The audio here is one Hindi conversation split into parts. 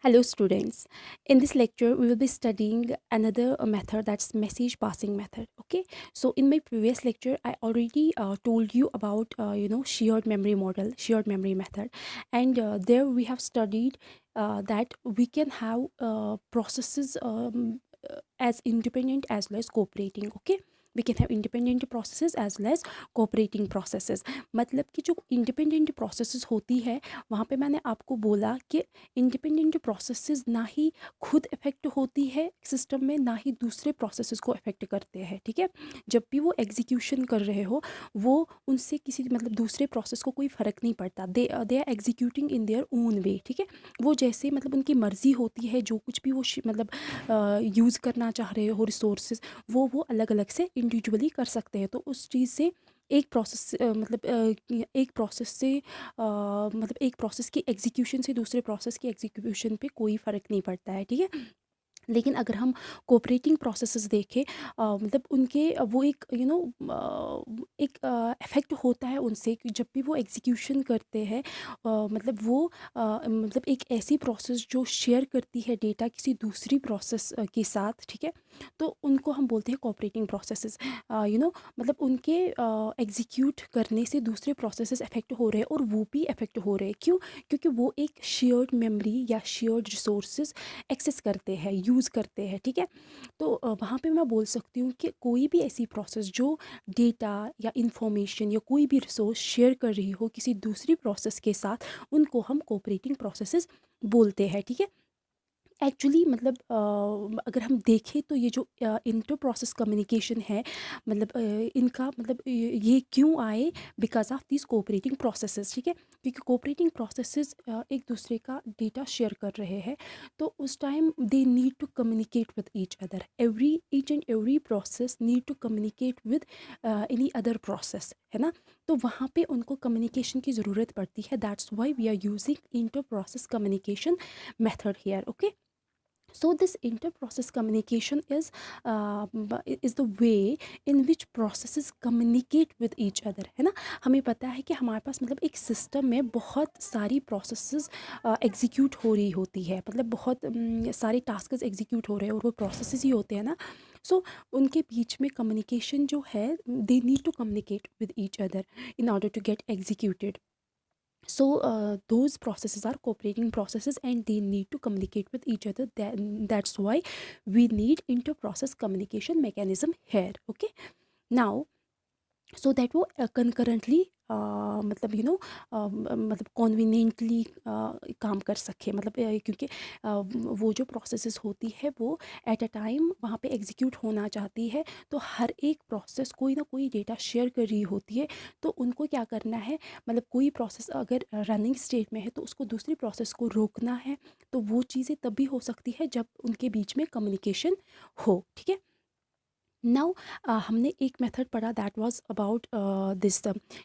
Hello students, in this lecture we will be studying another method, that's message passing method. Okay, so in my previous lecture I already told you about shared memory model, shared memory method, and there we have studied that we can have processes as independent as well as cooperating. Okay, we can have independent processes as well as cooperating processes. मतलब कि जो इंडिपेंडेंट प्रोसेसेस होती है वहाँ पे मैंने आपको बोला कि इंडिपेंडेंट प्रोसेसेस ना ही खुद इफ़ेक्ट होती है सिस्टम में, ना ही दूसरे प्रोसेसेस को इफ़ेक्ट करते हैं। ठीक है, जब भी वो एग्जीक्यूशन कर रहे हो वो उनसे किसी मतलब दूसरे प्रोसेस को कोई फ़र्क नहीं पड़ता। They are executing in their own way. ठीक है, वो जैसे मतलब उनकी मर्ज़ी होती है, जो कुछ भी वो मतलब यूज़ करना चाह रहे हो रिसोर्सेज, वो अलग अलग से इंडिविजुअली कर सकते हैं। तो उस चीज़ से एक प्रोसेस एक प्रोसेस से मतलब एक प्रोसेस की एग्जीक्यूशन से दूसरे प्रोसेस की एग्जीक्यूशन पे कोई फ़र्क नहीं पड़ता है। ठीक है, लेकिन अगर हम कोऑपरेटिंग प्रोसेसेस देखें मतलब उनके वो एक एक इफ़ेक्ट होता है उनसे कि जब भी वो एग्जीक्यूशन करते हैं मतलब वो मतलब एक ऐसी प्रोसेस जो शेयर करती है डेटा किसी दूसरी प्रोसेस के साथ। ठीक है, तो उनको हम बोलते हैं कोऑपरेटिंग प्रोसेसेस। मतलब उनके एग्जीक्यूट करने से दूसरे प्रोसेसेस इफ़ेक्ट हो रहे हैं और वो भी इफ़ेक्ट हो रहे हैं। क्यों? क्योंकि वो एक शेयर्ड मेमोरी या शेयर्ड रिसोर्सेज एक्सेस करते हैं, यूज़ करते हैं। ठीक है, तो वहाँ पे मैं बोल सकती हूँ कि कोई भी ऐसी प्रोसेस जो डेटा या इंफॉर्मेशन या कोई भी रिसोर्स शेयर कर रही हो किसी दूसरी प्रोसेस के साथ, उनको हम कोऑपरेटिंग प्रोसेसेस बोलते हैं। ठीक है, एक्चुअली मतलब अगर हम देखें तो ये जो इंटर प्रोसेस कम्युनिकेशन है, मतलब इनका मतलब ये क्यों आए, because of this cooperating processes. ठीक है, क्योंकि कोऑपरेटिंग प्रोसेसेस एक दूसरे का डेटा शेयर कर रहे हैं, तो उस time they need to communicate with each other. Every each and every process need to communicate with any other process, है ना। तो वहाँ पे उनको कम्युनिकेशन की ज़रूरत पड़ती है। That's why we are using inter process communication method here. Okay, so this inter-process communication is the way in which processes communicate with each other, है ना। हमें पता है कि हमारे पास मतलब एक सिस्टम में बहुत सारी प्रोसेसेस एग्जीक्यूट हो रही होती है, मतलब बहुत सारे टास्क एग्जीक्यूट हो रहे हैं और वो प्रोसेसेस ही होते हैं ना। सो उनके बीच में कम्युनिकेशन जो है, they need to communicate with each other in order to get executed. So those processes are cooperating processes and they need to communicate with each other. That's why we need inter-process communication mechanism here. Okay, now so that वो कंकरेंटली मतलब मतलब कॉन्वीनियंटली काम कर सके। मतलब क्योंकि वो जो प्रोसेसेस होती है वो एट अ टाइम वहाँ पे एग्जीक्यूट होना चाहती है, तो हर एक प्रोसेस कोई ना कोई डेटा शेयर कर रही होती है। तो उनको क्या करना है, मतलब कोई प्रोसेस अगर रनिंग स्टेट में है तो उसको दूसरी प्रोसेस को रोकना है। तो वो चीज़ें तभी हो सकती है जब उनके बीच में कम्युनिकेशन हो। ठीक है, नाउ हमने एक मेथड पढ़ा that was about this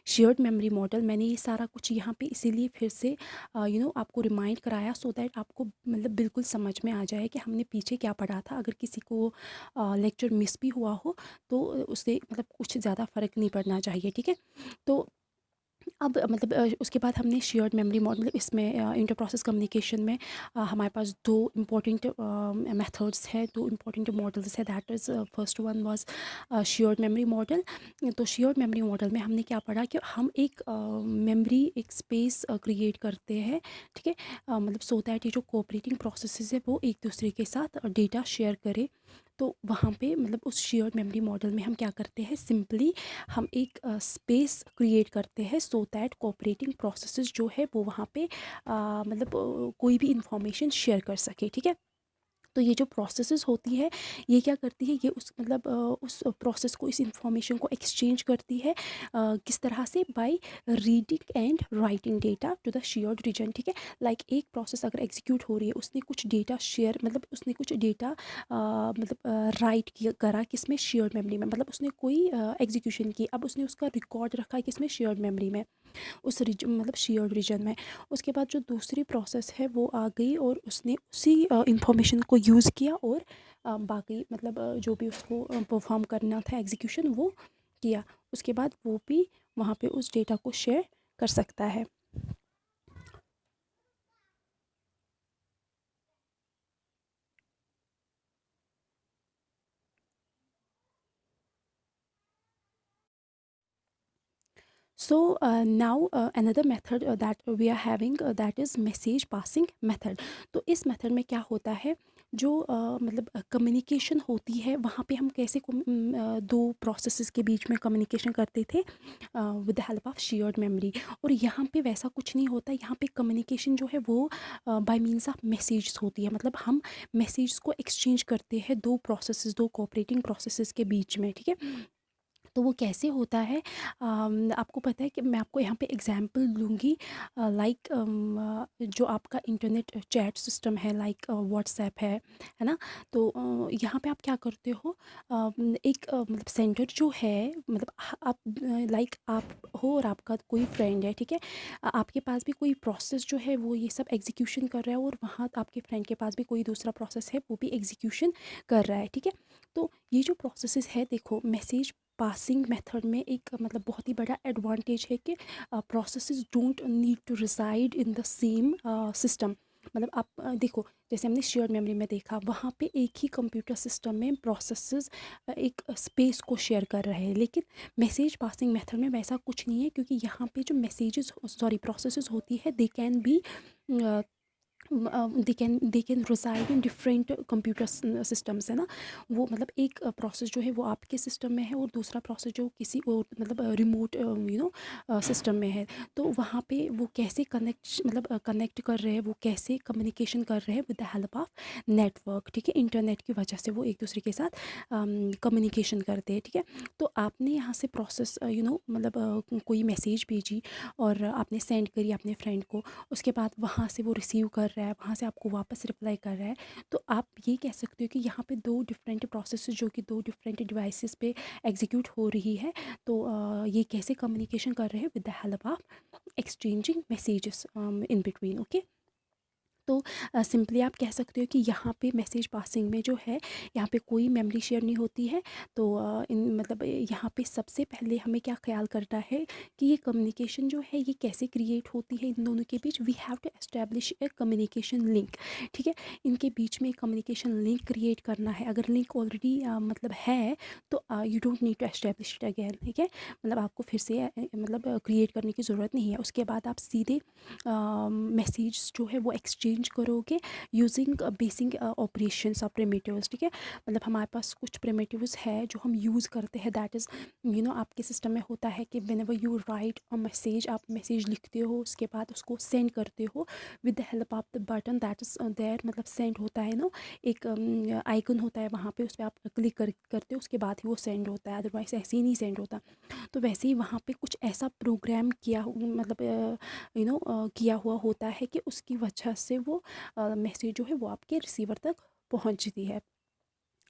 shared memory model. मैंने ये सारा कुछ यहाँ पे इसीलिए फिर से आपको रिमाइंड कराया, सो दैट आपको मतलब बिल्कुल समझ में आ जाए कि हमने पीछे क्या पढ़ा था। अगर किसी को लेक्चर मिस भी हुआ हो तो उससे मतलब कुछ ज़्यादा फ़र्क नहीं पड़ना चाहिए। ठीक है, तो अब मतलब उसके बाद हमने शेयर्ड मेमोरी मॉडल, मतलब इसमें इंटर प्रोसेस कम्युनिकेशन में हमारे पास दो इम्पॉर्टेंट मेथड्स हैं, दो इम्पॉर्टेंट मॉडल्स है। That is first one was shared memory model. तो शेयर्ड मेमोरी मॉडल में हमने क्या पढ़ा कि हम एक मेमोरी एक स्पेस क्रिएट करते हैं। ठीक है, मतलब सो दैट ये जो कोऑपरेटिंग प्रोसेसेस है वो एक दूसरे के साथ डेटा शेयर करें। तो वहाँ पे मतलब उस शेयर्ड मेमोरी मॉडल में हम क्या करते हैं, सिंपली हम एक स्पेस क्रिएट करते हैं सो दैट कोऑपरेटिंग प्रोसेसेस जो है वो वहाँ पे मतलब कोई भी इंफॉर्मेशन शेयर कर सके। ठीक है, तो ये जो प्रोसेसेस होती है ये क्या करती है, ये उस मतलब उस प्रोसेस को, इस इंफॉर्मेशन को एक्सचेंज करती है किस तरह से, by reading and writing data to the shared region. ठीक है, लाइक एक प्रोसेस अगर एग्जीक्यूट हो रही है, उसने कुछ डेटा शेयर मतलब उसने कुछ डेटा मतलब राइट किया करा किसमें, शेयर्ड मेमोरी में। मतलब उसने कोई एग्जीक्यूशन की, अब उसने उसका रिकॉर्ड रखा है किसमें, शेयर्ड मेमोरी में, उस मतलब शेयर्ड रीजन में। उसके बाद जो दूसरी प्रोसेस है वो आ गई और उसने उसी इंफॉर्मेशन को यूज़ किया और बाकी मतलब जो भी उसको परफॉर्म करना था एग्जीक्यूशन वो किया। उसके बाद वो भी वहाँ पे उस डेटा को शेयर कर सकता है। So now another method that we are having that is message passing method. तो इस मेथड में क्या होता है, जो मतलब कम्युनिकेशन होती है वहाँ पे हम कैसे दो प्रोसेसेस के बीच में कम्युनिकेशन करते थे with the help of shared memory. और यहाँ पे वैसा कुछ नहीं होता, यहाँ पे कम्युनिकेशन जो है वो बाय मीन्स ऑफ मैसेजेस होती है। मतलब हम मैसेज को एक्सचेंज करते हैं दो प्रोसेसेस, दो कोऑपरेटिंग प्रोसेसेस के बीच में, ठीक है। तो वो कैसे होता है, आपको पता है कि मैं आपको यहाँ पे एग्जांपल दूंगी। लाइक जो आपका इंटरनेट चैट सिस्टम है, लाइक व्हाट्सएप है ना। तो यहाँ पे आप क्या करते हो, एक मतलब सेंटर जो है, मतलब आप लाइक आप हो और आपका कोई फ्रेंड है, ठीक है। आपके पास भी कोई प्रोसेस जो है वो ये सब एग्जीक्यूशन कर रहा है, और वहाँ आपके फ्रेंड के पास भी कोई दूसरा प्रोसेस है वो भी एग्जीक्यूशन कर रहा है, ठीक है। तो ये जो प्रोसेसेस है, देखो मैसेज पासिंग मेथड में एक मतलब बहुत ही बड़ा एडवांटेज है कि processes don't need to reside in the same system. मतलब आप देखो, जैसे हमने शेयर्ड मेमोरी में देखा, वहाँ पे एक ही कंप्यूटर सिस्टम में प्रोसेसेस एक स्पेस को शेयर कर रहे हैं। लेकिन मैसेज पासिंग मेथड में वैसा कुछ नहीं है, क्योंकि यहाँ पे जो मैसेजेस प्रोसेसेस होती है, they can be they can reside in different computer systems, है ना। वो मतलब एक प्रोसेस जो है वो आपके सिस्टम में है, और दूसरा प्रोसेस जो किसी और मतलब रिमोट सिस्टम में है। तो वहाँ पे वो कैसे कनेक्ट कर रहे हैं, वो कैसे कम्युनिकेशन कर रहे हैं with the help of network, ठीक है। इंटरनेट की वजह से वो एक दूसरे के साथ कम्युनिकेशन करते हैं, ठीक है। तो आपने यहाँ से प्रोसेस मतलब कोई मैसेज भेजी और आपने सेंड करी अपने फ्रेंड को, उसके बाद वहाँ से वो रिसीव कर रहा है, वहाँ से आपको वापस रिप्लाई कर रहा है। तो आप ये कह सकते हो कि यहाँ पे दो डिफरेंट प्रोसेसेस जो कि दो डिफरेंट डिवाइसेस पे एग्जीक्यूट हो रही है। तो ये कैसे कम्युनिकेशन कर रहे हैं with the help of exchanging messages in between, okay. तो सिंपली आप कह सकते हो कि यहाँ पे मैसेज पासिंग में जो है, यहाँ पे कोई मेमोरी शेयर नहीं होती है। तो इन मतलब यहाँ पे सबसे पहले हमें क्या ख्याल करना है कि ये कम्युनिकेशन जो है ये कैसे क्रिएट होती है इन दोनों के बीच। We have to establish a communication link, ठीक है। इनके बीच में कम्युनिकेशन लिंक क्रिएट करना है। अगर लिंक ऑलरेडी मतलब है तो you don't need to establish it again, ठीक है। मतलब आपको फिर से मतलब क्रिएट करने की ज़रूरत नहीं है। उसके बाद आप सीधे मैसेज जो है वो एक्सचेंज करोगे using basic operations of primitives, ठीक है। मतलब हमारे पास कुछ प्रिमिटिव्स है जो हम यूज़ करते हैं, दैट इज़ आपके सिस्टम में होता है कि whenever you write a message, आप मैसेज लिखते हो, उसके बाद उसको सेंड करते हो with the help of the button that is there. मतलब सेंड होता है ना, एक आइकन होता है वहाँ पे, उस पर आप क्लिक करते हो, उसके बाद ही वो सेंड होता है, अदरवाइज ऐसे ही नहीं सेंड होता। तो वैसे ही वहाँ पे कुछ ऐसा प्रोग्राम मतलब किया हुआ होता है कि उसकी वजह से वो मैसेज जो है वो आपके रिसीवर तक पहुंचती है।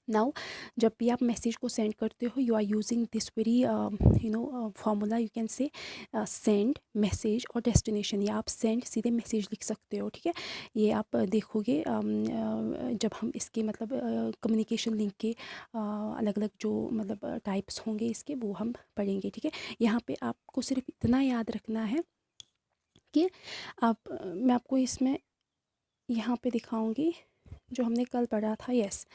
नाउ जब भी आप मैसेज को सेंड करते हो, you are using this very formula, you can say send message और डेस्टिनेशन, या आप सेंड सीधे मैसेज लिख सकते हो, ठीक है। ये आप देखोगे जब हम इसके मतलब कम्युनिकेशन लिंक के अलग अलग जो मतलब टाइप्स होंगे इसके, वो हम पढ़ेंगे, ठीक है। यहाँ पे आपको सिर्फ इतना याद रखना है कि आप मैं आपको इसमें यहाँ पे दिखाऊंगी जो हमने कल पढ़ा था, यस,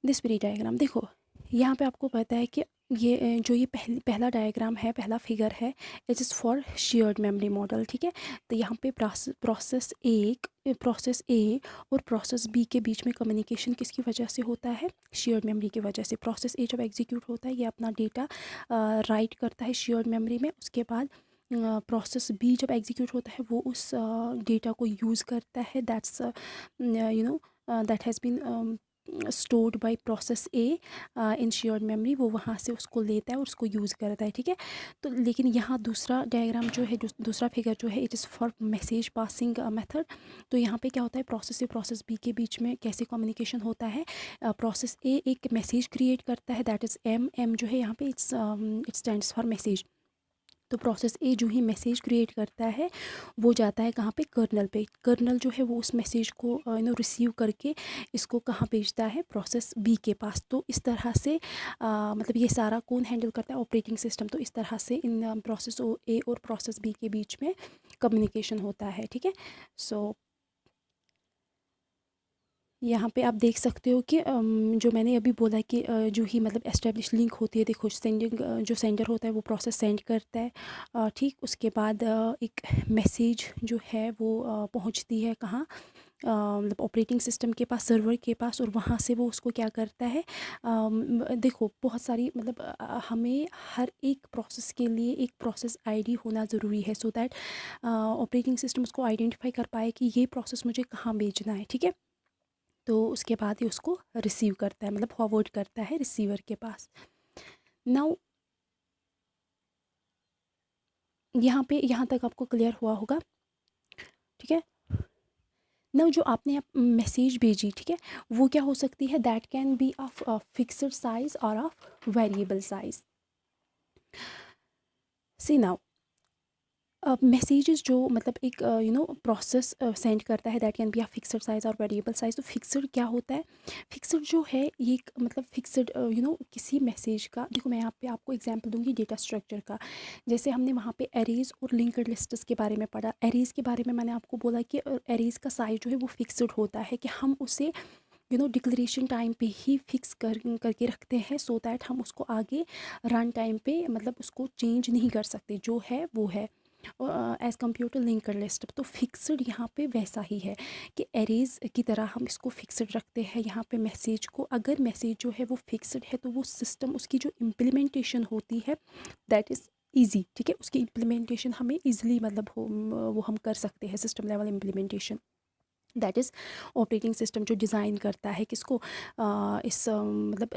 दिस वेरी डायग्राम। देखो यहाँ पे आपको पता है कि ये जो ये पहला डायग्राम है, पहला फिगर है, it is for shared memory model, ठीक है। तो यहाँ पे प्रोसेस ए और प्रोसेस बी के बीच में कम्युनिकेशन किसकी वजह से होता है, शेयर्ड मेमोरी की वजह से। प्रोसेस ए जब एग्जीक्यूट होता है, ये अपना डेटा राइट करता है शेयर्ड मेमोरी में। उसके बाद प्रोसेस बी जब एग्जीक्यूट होता है, वो उस डेटा को यूज़ करता है, that's that has been stored by process A in shared memory. वो वहाँ से उसको लेता है और उसको यूज़ करता है, ठीक है। तो लेकिन यहाँ दूसरा डायग्राम जो है, दूसरा फिगर जो है, it is for message passing method. तो यहाँ पे क्या होता है, प्रोसेस से प्रोसेस बी के बीच में कैसे कम्युनिकेशन होता है। प्रोसेस ए एक मैसेज क्रिएट करता है, दैट इज़ एम जो है यहाँ पे इट स्टैंड्स फॉर मैसेज। तो प्रोसेस ए जो ही मैसेज क्रिएट करता है, वो जाता है कहाँ पे, कर्नल पे। कर्नल जो है वो उस मैसेज को रिसीव करके इसको कहाँ भेजता है, प्रोसेस बी के पास। तो इस तरह से मतलब ये सारा कौन हैंडल करता है, ऑपरेटिंग सिस्टम। तो इस तरह से इन प्रोसेस ए और प्रोसेस बी के बीच में कम्युनिकेशन होता है, ठीक है। सो यहाँ पे आप देख सकते हो कि जो मैंने अभी बोला कि जो ही मतलब एस्टेब्लिश लिंक होती है, देखो सेंडिंग जो सेंडर होता है वो प्रोसेस सेंड करता है, ठीक। उसके बाद एक मैसेज जो है वो पहुँचती है कहाँ, मतलब ऑपरेटिंग सिस्टम के पास, सर्वर के पास, और वहाँ से वो उसको क्या करता है, देखो बहुत सारी मतलब हमें हर एक प्रोसेस के लिए एक प्रोसेस आईडी होना ज़रूरी है, सो दैट ऑपरेटिंग सिस्टम उसको आइडेंटिफाई कर पाए कि ये प्रोसेस मुझे कहाँ भेजना है, ठीक है। तो उसके बाद ही उसको रिसीव करता है, मतलब फॉरवर्ड करता है रिसीवर के पास। नाउ यहाँ पे यहाँ तक आपको क्लियर हुआ होगा, ठीक है। नाउ जो आपने मैसेज भेजी, ठीक है, वो क्या हो सकती है, that can be of fixed size और of variable size. See now messages जो मतलब एक प्रोसेस सेंड करता है, that can be a fixed size और वेरिएबल साइज। तो फिक्स्ड क्या होता है, फिक्स्ड जो है ये एक मतलब फिक्स्ड किसी मैसेज का, देखो मैं यहाँ पे आपको एग्जांपल दूंगी डेटा स्ट्रक्चर का। जैसे हमने वहाँ पे एरेज और लिंक्ड लिस्ट्स के बारे में पढ़ा, एरेज के बारे में मैंने आपको बोला कि एरेज का साइज जो है वो फिक्स्ड होता है, कि हम उसे डिक्लेरेशन टाइम पे ही फिक्स करके रखते हैं, सो दैट हम उसको आगे रन टाइम पे मतलब उसको चेंज नहीं कर सकते, जो है वो है, as compare to linked list. तो फिक्स्ड यहाँ पे वैसा ही है कि एरेज की तरह हम इसको फिक्स्ड रखते हैं यहाँ पे मैसेज को। अगर मैसेज जो है वो फिक्स्ड है तो वो सिस्टम उसकी जो इम्प्लीमेंटेशन होती है दैट इज़ ईजी, ठीक है। उसकी इम्प्लीमेंटेशन हमें ईजिली मतलब वो हम कर सकते हैं, system level implementation. That is operating system जो डिज़ाइन करता है किसको, इस मतलब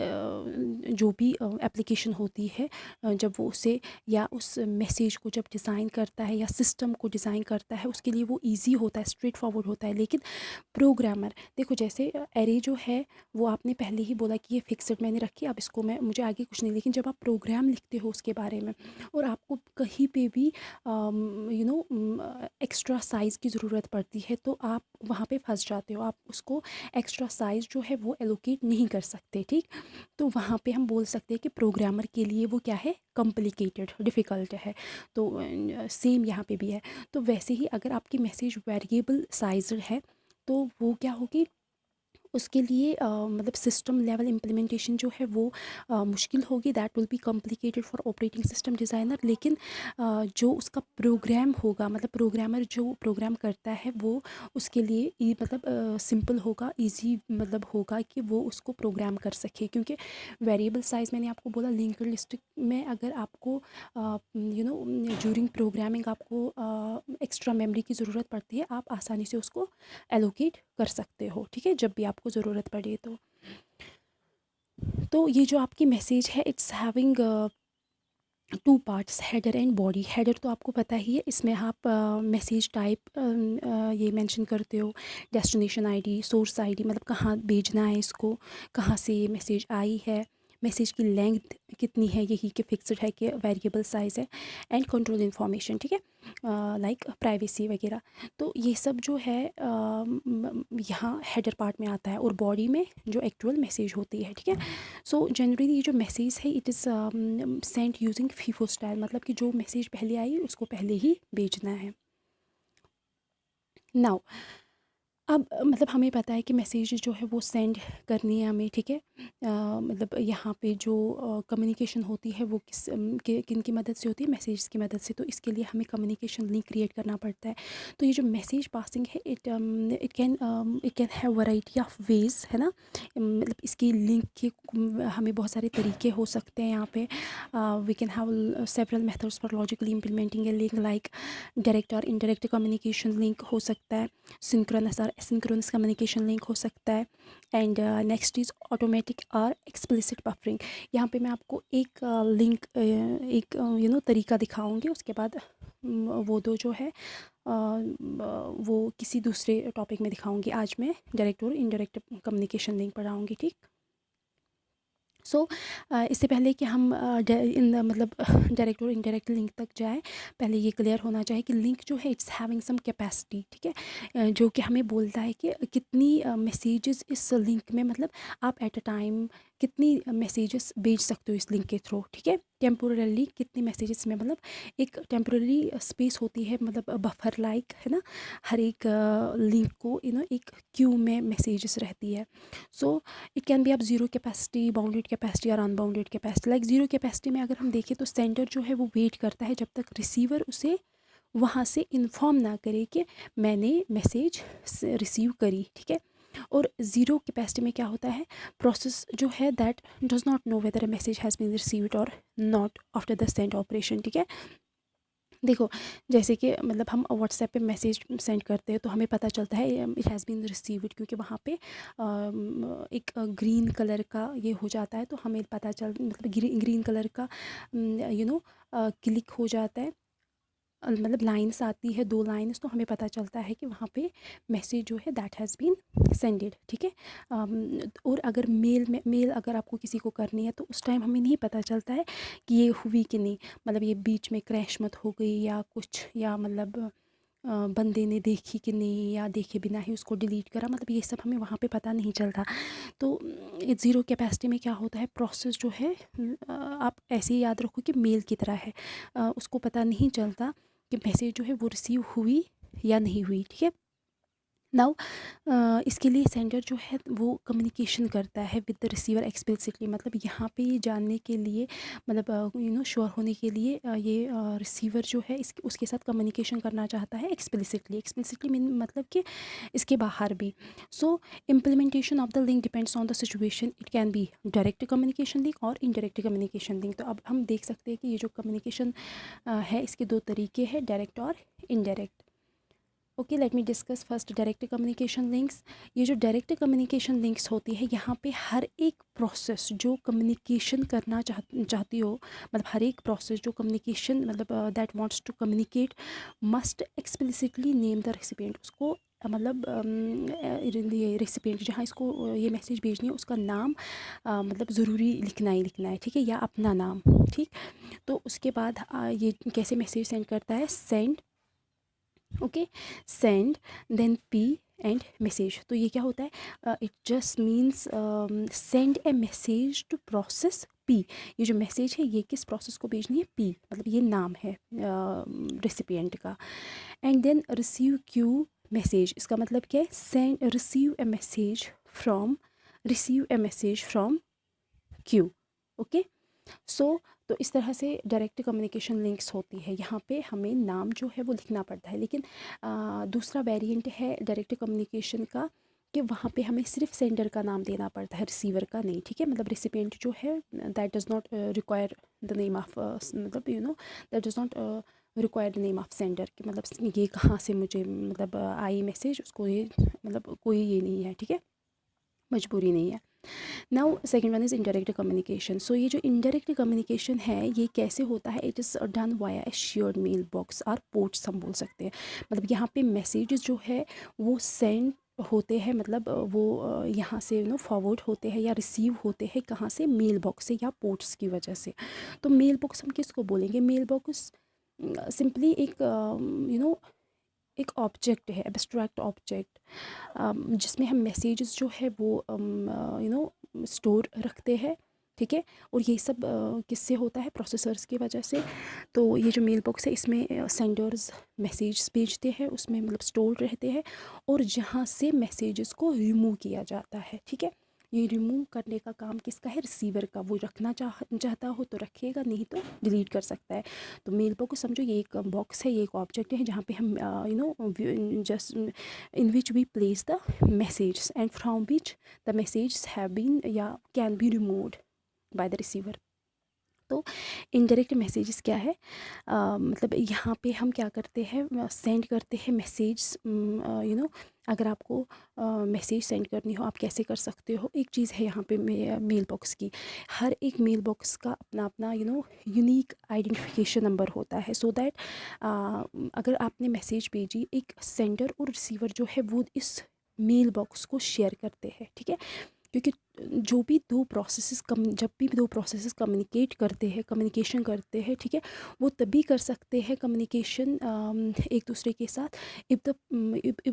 जो भी एप्लीकेशन होती है, जब वो उसे या उस मैसेज को जब डिज़ाइन करता है या सिस्टम को डिज़ाइन करता है, उसके लिए वो इजी होता है, स्ट्रेट फॉरवर्ड होता है। लेकिन प्रोग्रामर देखो, जैसे एरे जो है वो आपने पहले ही बोला कि ये फिक्स्ड मैंने रखी, अब इसको मैं मुझे आगे कुछ नहीं, लेकिन जब आप प्रोग्राम लिखते हो उसके बारे में और आपको कहीं पे भी एक्स्ट्रा साइज़ की ज़रूरत पड़ती है, तो आप वहाँ पे फंस जाते हो, आप उसको एक्स्ट्रा साइज़ जो है वो एलोकेट नहीं कर सकते, ठीक। तो वहाँ पे हम बोल सकते हैं कि प्रोग्रामर के लिए वो क्या है, कॉम्प्लिकेटेड, डिफ़िकल्ट है। तो सेम यहाँ पे भी है। तो वैसे ही अगर आपकी मैसेज वेरिएबल साइज है तो वो क्या होगी, उसके लिए मतलब सिस्टम लेवल इम्प्लीमेंटेशन जो है वो मुश्किल होगी, that will be complicated for operating system designer. लेकिन जो उसका प्रोग्राम होगा, मतलब प्रोग्रामर जो प्रोग्राम करता है वो उसके लिए मतलब सिंपल होगा, इजी मतलब होगा कि वो उसको प्रोग्राम कर सके। क्योंकि वेरिएबल साइज़ मैंने आपको बोला, लिंक्ड लिस्ट में अगर आपको ड्यूरिंग प्रोग्रामिंग आपको एक्स्ट्रा मेमोरी की ज़रूरत पड़ती है, आप आसानी से उसको एलोकेट कर सकते हो, ठीक है, जब भी आपको ज़रूरत पड़े। तो ये जो आपकी मैसेज है, it's having two parts, header and body. Header तो आपको पता ही है, इसमें आप मैसेज टाइप ये मेंशन करते हो, डेस्टिनेशन आईडी, सोर्स आईडी, मतलब कहाँ भेजना है इसको, कहाँ से ये मैसेज आई है, मैसेज की लेंथ कितनी है, यही कि फिक्स्ड है कि वेरिएबल साइज़ है, एंड कंट्रोल इन्फॉर्मेशन, ठीक है, लाइक प्राइवेसी वगैरह। तो ये सब जो है यहाँ हेडर पार्ट में आता है, और बॉडी में जो एक्चुअल मैसेज होती है, ठीक है। सो जनरली ये जो मैसेज है it is send using FIFO style, मतलब कि जो मैसेज पहले आई उसको पहले ही भेजना है। नाउ अब मतलब हमें पता है कि मैसेज जो है वो सेंड करनी है हमें, ठीक है। मतलब यहाँ पे जो कम्युनिकेशन होती है वो किन की मदद से होती है, मैसेज की मदद से। तो इसके लिए हमें कम्युनिकेशन लिंक क्रिएट करना पड़ता है। तो ये जो मैसेज पासिंग है it can have variety of ways, है ना। मतलब इसकी लिंक के हमें बहुत सारे तरीके हो सकते हैं यहाँ पे। We can have several methods for logically implementing a link, like direct और इनडायरेक्ट कम्युनिकेशन लिंक हो सकता है, सिंक्रोनस और एसिंक्रोनस कम्युनिकेशन लिंक हो सकता है, एंड नेक्स्ट इज़ ऑटोमेटिक और एक्सप्लिसिट बफरिंग। यहाँ पे मैं आपको एक लिंक एक तरीका दिखाऊंगी, उसके बाद वो दो जो है वो किसी दूसरे टॉपिक में दिखाऊंगी। आज मैं डायरेक्ट और इनडायरेक्ट कम्युनिकेशन लिंक पढ़ाऊंगी, ठीक। सो इससे पहले कि हम मतलब डायरेक्ट और इनडायरेक्ट लिंक तक जाएं, पहले ये क्लियर होना चाहिए कि लिंक जो है इट्स हैविंग सम कैपेसिटी, ठीक है, जो कि हमें बोलता है कि कितनी मैसेजेस इस लिंक में, मतलब आप एट अ टाइम कितनी मैसेजेस भेज सकते हो इस लिंक के थ्रू, ठीक है। टेम्पोरली कितनी मैसेजेस में, मतलब एक टेम्पोररी स्पेस होती है, मतलब बफर लाइक, है ना, हर एक लिंक को एक क्यू में मैसेजेस रहती है। सो इट कैन बी आप ज़ीरो कैपेसिटी, बाउंडेड कैपेसिटी और unbounded capacity. Like zero capacity में अगर हम देखें तो सेंडर जो है वो वेट करता है जब तक रिसीवर उसे वहाँ से इन्फॉर्म ना करे कि मैंने मैसेज रिसीव करी, ठीक है। और ज़ीरो कैपेसिटी में क्या होता है, प्रोसेस जो है that does not know whether a message has been received और not after the send operation, ठीक है। देखो, जैसे कि मतलब हम व्हाट्सएप पे मैसेज सेंड करते हैं तो हमें पता चलता है इट हैज़ बीन रिसीव्ड, क्योंकि वहाँ पे एक ग्रीन कलर का ये हो जाता है, तो हमें पता चल, मतलब ग्रीन कलर का क्लिक हो जाता है, मतलब लाइंस आती है, 2 लाइंस, तो हमें पता चलता है कि वहाँ पे मैसेज जो है दैट हैज़ बीन सेंडेड, ठीक है। और अगर मेल अगर आपको किसी को करनी है तो उस टाइम हमें नहीं पता चलता है कि ये हुई कि नहीं, मतलब ये बीच में क्रैश मत हो गई या कुछ, या मतलब बंदे ने देखी कि नहीं, या देखे बिना ही उसको डिलीट करा, मतलब ये सब हमें वहाँ पे पता नहीं चलता। तो ज़ीरो कैपेसिटी में क्या होता है, प्रोसेस जो है आप ऐसे ही याद रखो कि मेल की तरह है, उसको पता नहीं चलता कि मैसेज जो है वो रिसीव हुई या नहीं हुई, ठीक है। नाउ इसके लिए सेंडर जो है वो कम्युनिकेशन करता है विद द रिसीवर एक्सप्लिसिटली, मतलब यहाँ पे ये जानने के लिए, मतलब श्योर होने के लिए ये रिसीवर जो है उसके साथ कम्युनिकेशन करना चाहता है एक्सप्लिसिटली मीन मतलब कि इसके बाहर भी। सो implementation of the link depends on the situation, it can be direct communication link और इनडायरेक्ट कम्युनिकेशन लिंक। तो अब हम देख सकते हैं कि ये जो कम्युनिकेशन है इसके 2 तरीके हैं, डायरेक्ट और indirect. Okay, let me discuss first direct communication links. ये जो डायरेक्ट कम्युनिकेशन लिंक्स होती है, यहाँ पे हर एक प्रोसेस जो कम्युनिकेशन करना चाहती हो, मतलब हर एक प्रोसेस जो कम्युनिकेशन, मतलब that wants to communicate, must explicitly name the recipient. उसको मतलब ये रेसिपिएंट जहाँ इसको ये मैसेज भेजनी है उसका नाम मतलब ज़रूरी लिखना ही लिखना है, ठीक है, या अपना नाम, ठीक। तो उसके बाद ये कैसे मैसेज सेंड करता है, send, okay, send, then P and message. तो ये क्या होता है, it just means send a message to process P. ये जो मैसेज है ये किस प्रोसेस को भेजनी है, पी, मतलब ये नाम है रेसिपिएंट का। And then receive Q message, इसका मतलब क्या है, send receive a message from, receive a message from Q, okay. So तो इस तरह से डायरेक्ट कम्युनिकेशन लिंक्स होती है, यहाँ पे हमें नाम जो है वो लिखना पड़ता है। लेकिन दूसरा वेरिएंट है डायरेक्ट कम्युनिकेशन का कि वहाँ पे हमें सिर्फ सेंडर का नाम देना पड़ता है, रिसीवर का नहीं, ठीक है। मतलब रिसिपिएंट जो है that does not require the name of, मतलब that does not require the name of sender, कि मतलब ये कहाँ से मुझे मतलब आई मैसेज, उसको ये मतलब कोई ये नहीं है, ठीक है, मजबूरी नहीं है। Now second one is indirect communication. So ये जो इनडायरेक्ट कम्युनिकेशन है ये कैसे होता है, it is done via a shared mail box और पोर्ट्स हम बोल सकते हैं। मतलब यहाँ पे मैसेजेस जो है वो सेंड होते हैं, मतलब वो यहाँ से फॉरवर्ड होते हैं या रिसीव होते हैं कहाँ से, मेल बॉक्स से या पोर्ट्स की वजह से। तो मेल बॉक्स हम किसको बोलेंगे, मेल बॉक्स सिंपली एक एक ऑब्जेक्ट है, एब्स्ट्रैक्ट ऑब्जेक्ट, जिसमें हम मैसेजेस जो है वो स्टोर रखते हैं, ठीक है। और ये सब किससे होता है, प्रोसेसर्स की वजह से। तो ये जो मेल बॉक्स है इसमें सेंडर्स मैसेज भेजते हैं, उसमें मतलब स्टोर रहते हैं, और जहाँ से मैसेजेस को रिमूव किया जाता है, ठीक है। ये रिमूव करने का काम किसका है, रिसीवर का। वो रखना चाहता हो तो रखेगा, नहीं तो डिलीट कर सकता है। तो मेल बॉक्स समझो ये एक बॉक्स है, ये एक ऑब्जेक्ट है जहाँ पे हम just in which we place the message and from which the message have been या can be removed by the receiver. तो इनडायरेक्ट मैसेजेस क्या है, मतलब यहाँ पे हम क्या करते हैं, सेंड करते हैं मैसेज, अगर आपको मैसेज सेंड करनी हो आप कैसे कर सकते हो। एक चीज़ है यहाँ पे मेल बॉक्स की, हर एक मेल बॉक्स का अपना अपना यूनिक आइडेंटिफिकेशन नंबर होता है, सो दैट अगर आपने मैसेज भेजी, एक सेंडर और रिसीवर जो है वो इस मेल बॉक्स को शेयर करते हैं, ठीक है। क्योंकि जो भी दो प्रोसेसेस जब भी दो प्रोसेसेस कम्युनिकेशन करते हैं, ठीक है, वो तभी कर सकते हैं कम्युनिकेशन एक दूसरे के साथ if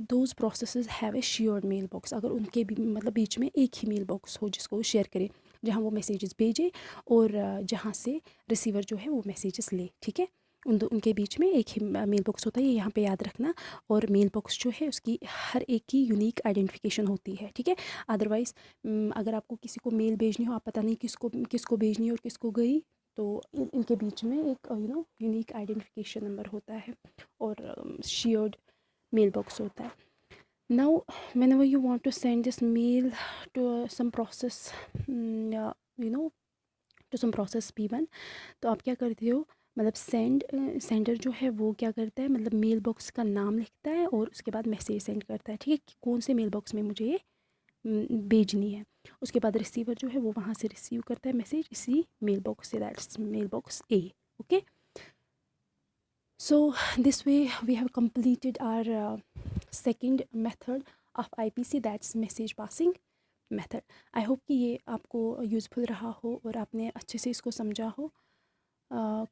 those processes have a shared mail box, अगर उनके भी मतलब बीच में एक ही मेल बॉक्स हो जिसको वो शेयर करें। जहाँ वो मैसेजेस भेजे और जहाँ से रिसीवर जो है वो मैसेजेस ले, ठीक है। उनके बीच में एक ही मेल बॉक्स होता है, ये यहाँ पे याद रखना। और मेल बॉक्स जो है उसकी हर एक की यूनिक आइडेंटिफिकेशन होती है, ठीक है। अदरवाइज़ अगर आपको किसी को मेल भेजनी हो, आप पता नहीं किसको किसको भेजनी है और किसको गई, तो इनके बीच में एक यूनिक आइडेंटिफिकेशन नंबर होता है और शेयर्ड मेल बॉक्स होता है। Now, whenever you want to send this mail to some process, to some process P1, तो आप क्या करते हो, मतलब सेंडर जो है वो क्या करता है, मतलब मेल बॉक्स का नाम लिखता है और उसके बाद मैसेज सेंड करता है, ठीक है, कि कौन से मेल बॉक्स में मुझे ये भेजनी है। उसके बाद रिसीवर जो है वो वहाँ से रिसीव करता है मैसेज इसी मेल बॉक्स से, that's mailbox A, okay. So this way we have completed our second method of IPC, that's message passing method. I hope कि ये आपको यूज़फुल रहा हो और आपने अच्छे से इसको समझा हो।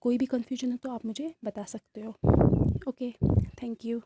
कोई भी कन्फ्यूजन हो तो आप मुझे बता सकते हो। Okay, thank you.